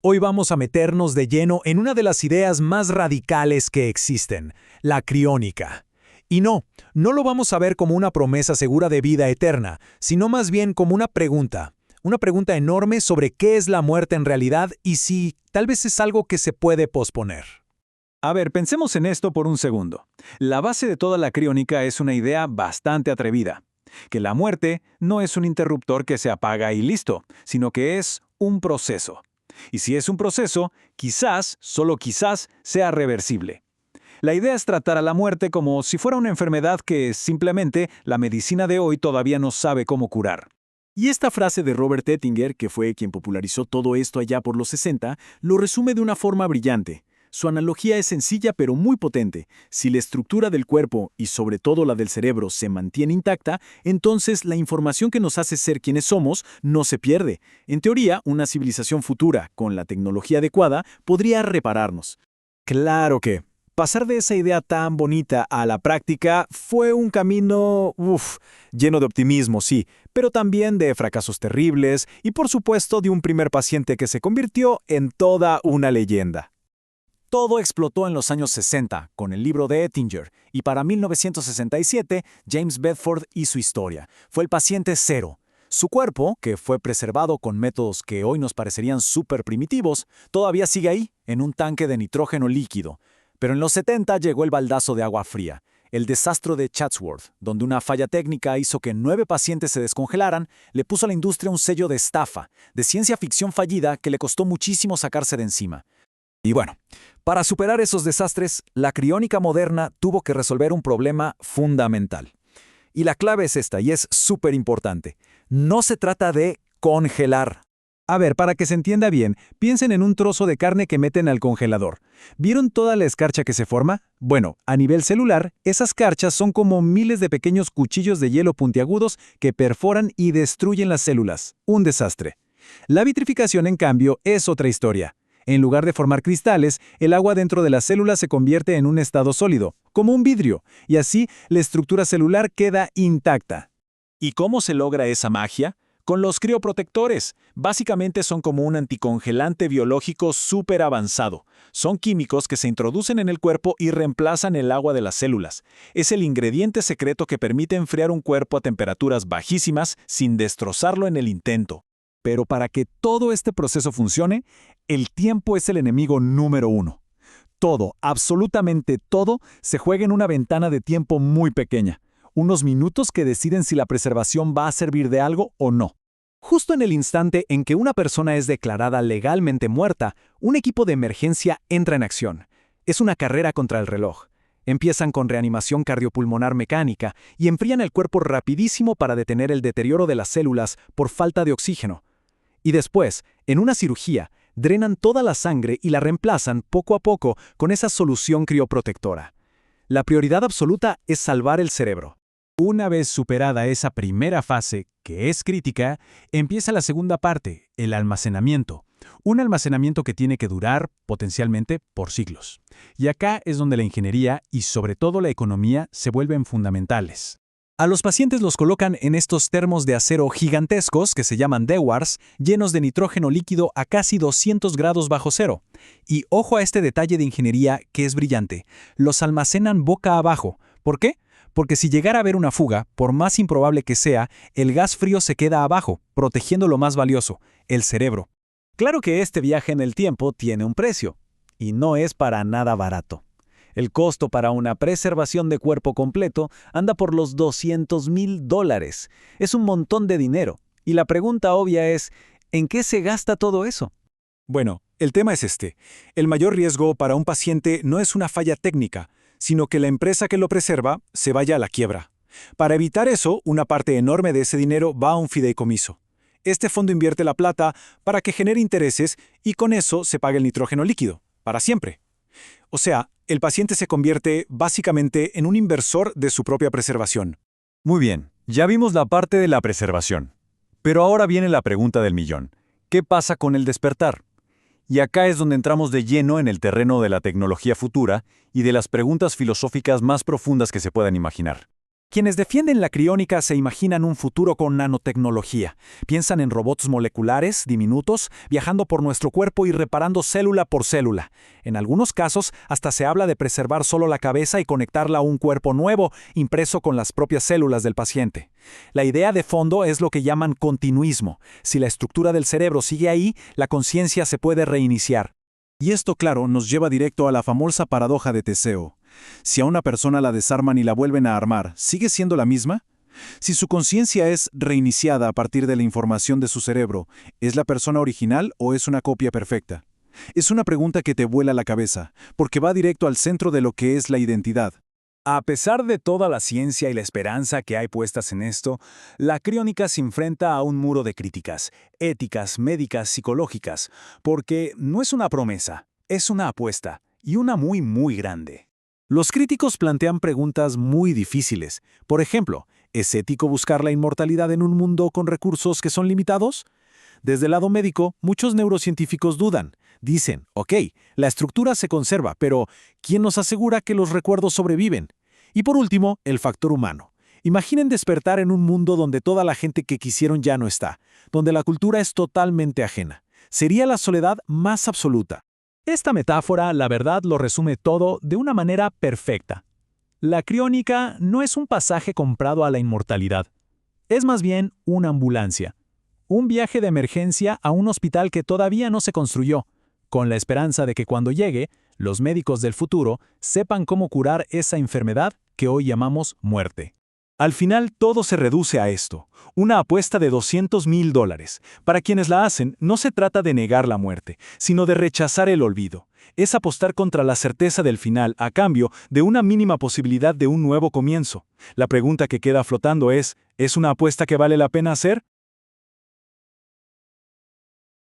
Hoy vamos a meternos de lleno en una de las ideas más radicales que existen, la criónica. Y no lo vamos a ver como una promesa segura de vida eterna, sino más bien como una pregunta enorme sobre qué es la muerte en realidad y si tal vez es algo que se puede posponer. A ver, pensemos en esto por un segundo. La base de toda la criónica es una idea bastante atrevida, que la muerte no es un interruptor que se apaga y listo, sino que es un proceso. Y si es un proceso, quizás, solo quizás, sea reversible. La idea es tratar a la muerte como si fuera una enfermedad que simplemente la medicina de hoy todavía no sabe cómo curar. Y esta frase de Robert Ettinger, que fue quien popularizó todo esto allá por los 60, lo resume de una forma brillante. Su analogía es sencilla pero muy potente. Si la estructura del cuerpo, y sobre todo la del cerebro, se mantiene intacta, entonces la información que nos hace ser quienes somos no se pierde. En teoría, una civilización futura, con la tecnología adecuada, podría repararnos. Claro que pasar de esa idea tan bonita a la práctica fue un camino, lleno de optimismo, sí, pero también de fracasos terribles y por supuesto de un primer paciente que se convirtió en toda una leyenda. Todo explotó en los años 60 con el libro de Ettinger y para 1967 James Bedford y su historia. Fue el paciente cero. Su cuerpo, que fue preservado con métodos que hoy nos parecerían súper primitivos, todavía sigue ahí, en un tanque de nitrógeno líquido. Pero en los 70 llegó el baldazo de agua fría, el desastre de Chatsworth, donde una falla técnica hizo que 9 pacientes se descongelaran, le puso a la industria un sello de estafa, de ciencia ficción fallida que le costó muchísimo sacarse de encima. Y bueno, para superar esos desastres, la criónica moderna tuvo que resolver un problema fundamental. Y la clave es esta, y es súper importante. No se trata de congelar. A ver, para que se entienda bien, piensen en un trozo de carne que meten al congelador. ¿Vieron toda la escarcha que se forma? Bueno, a nivel celular, esas escarchas son como miles de pequeños cuchillos de hielo puntiagudos que perforan y destruyen las células. Un desastre. La vitrificación, en cambio, es otra historia. En lugar de formar cristales, el agua dentro de las células se convierte en un estado sólido, como un vidrio, y así la estructura celular queda intacta. ¿Y cómo se logra esa magia? Con los crioprotectores. Básicamente son como un anticongelante biológico súper avanzado. Son químicos que se introducen en el cuerpo y reemplazan el agua de las células. Es el ingrediente secreto que permite enfriar un cuerpo a temperaturas bajísimas sin destrozarlo en el intento. Pero para que todo este proceso funcione, el tiempo es el enemigo número uno. Todo, absolutamente todo, se juega en una ventana de tiempo muy pequeña. Unos minutos que deciden si la preservación va a servir de algo o no. Justo en el instante en que una persona es declarada legalmente muerta, un equipo de emergencia entra en acción. Es una carrera contra el reloj. Empiezan con reanimación cardiopulmonar mecánica y enfrían el cuerpo rapidísimo para detener el deterioro de las células por falta de oxígeno. Y después, en una cirugía, drenan toda la sangre y la reemplazan poco a poco con esa solución crioprotectora. La prioridad absoluta es salvar el cerebro. Una vez superada esa primera fase, que es crítica, empieza la segunda parte, el almacenamiento. Un almacenamiento que tiene que durar, potencialmente, por siglos. Y acá es donde la ingeniería y sobre todo la economía se vuelven fundamentales. A los pacientes los colocan en estos termos de acero gigantescos que se llaman DEWARs, llenos de nitrógeno líquido a casi 200 grados bajo cero. Y ojo a este detalle de ingeniería que es brillante. Los almacenan boca abajo. ¿Por qué? Porque si llegara a haber una fuga, por más improbable que sea, el gas frío se queda abajo, protegiendo lo más valioso, el cerebro. Claro que este viaje en el tiempo tiene un precio, y no es para nada barato. El costo para una preservación de cuerpo completo anda por los $200,000. Es un montón de dinero. Y la pregunta obvia es, ¿en qué se gasta todo eso? Bueno, el tema es este. El mayor riesgo para un paciente no es una falla técnica, sino que la empresa que lo preserva se vaya a la quiebra. Para evitar eso, una parte enorme de ese dinero va a un fideicomiso. Este fondo invierte la plata para que genere intereses y con eso se pague el nitrógeno líquido, para siempre. O sea, el paciente se convierte básicamente en un inversor de su propia preservación. Muy bien, ya vimos la parte de la preservación. Pero ahora viene la pregunta del millón. ¿Qué pasa con el despertar? Y acá es donde entramos de lleno en el terreno de la tecnología futura y de las preguntas filosóficas más profundas que se puedan imaginar. Quienes defienden la criónica se imaginan un futuro con nanotecnología. Piensan en robots moleculares, diminutos, viajando por nuestro cuerpo y reparando célula por célula. En algunos casos, hasta se habla de preservar solo la cabeza y conectarla a un cuerpo nuevo, impreso con las propias células del paciente. La idea de fondo es lo que llaman continuismo. Si la estructura del cerebro sigue ahí, la conciencia se puede reiniciar. Y esto, claro, nos lleva directo a la famosa paradoja de Teseo. Si a una persona la desarman y la vuelven a armar, ¿sigue siendo la misma? Si su conciencia es reiniciada a partir de la información de su cerebro, ¿es la persona original o es una copia perfecta? Es una pregunta que te vuela la cabeza, porque va directo al centro de lo que es la identidad. A pesar de toda la ciencia y la esperanza que hay puestas en esto, la criónica se enfrenta a un muro de críticas, éticas, médicas, psicológicas, porque no es una promesa, es una apuesta, y una muy, muy grande. Los críticos plantean preguntas muy difíciles. Por ejemplo, ¿es ético buscar la inmortalidad en un mundo con recursos que son limitados? Desde el lado médico, muchos neurocientíficos dudan. Dicen, ok, la estructura se conserva, pero ¿quién nos asegura que los recuerdos sobreviven? Y por último, el factor humano. Imaginen despertar en un mundo donde toda la gente que quisieron ya no está, donde la cultura es totalmente ajena. Sería la soledad más absoluta. Esta metáfora, la verdad, lo resume todo de una manera perfecta. La criónica no es un pasaje comprado a la inmortalidad. Es más bien una ambulancia. Un viaje de emergencia a un hospital que todavía no se construyó, con la esperanza de que cuando llegue, los médicos del futuro sepan cómo curar esa enfermedad que hoy llamamos muerte. Al final todo se reduce a esto, una apuesta de $200,000. Para quienes la hacen, no se trata de negar la muerte, sino de rechazar el olvido. Es apostar contra la certeza del final a cambio de una mínima posibilidad de un nuevo comienzo. La pregunta que queda flotando ¿es una apuesta que vale la pena hacer?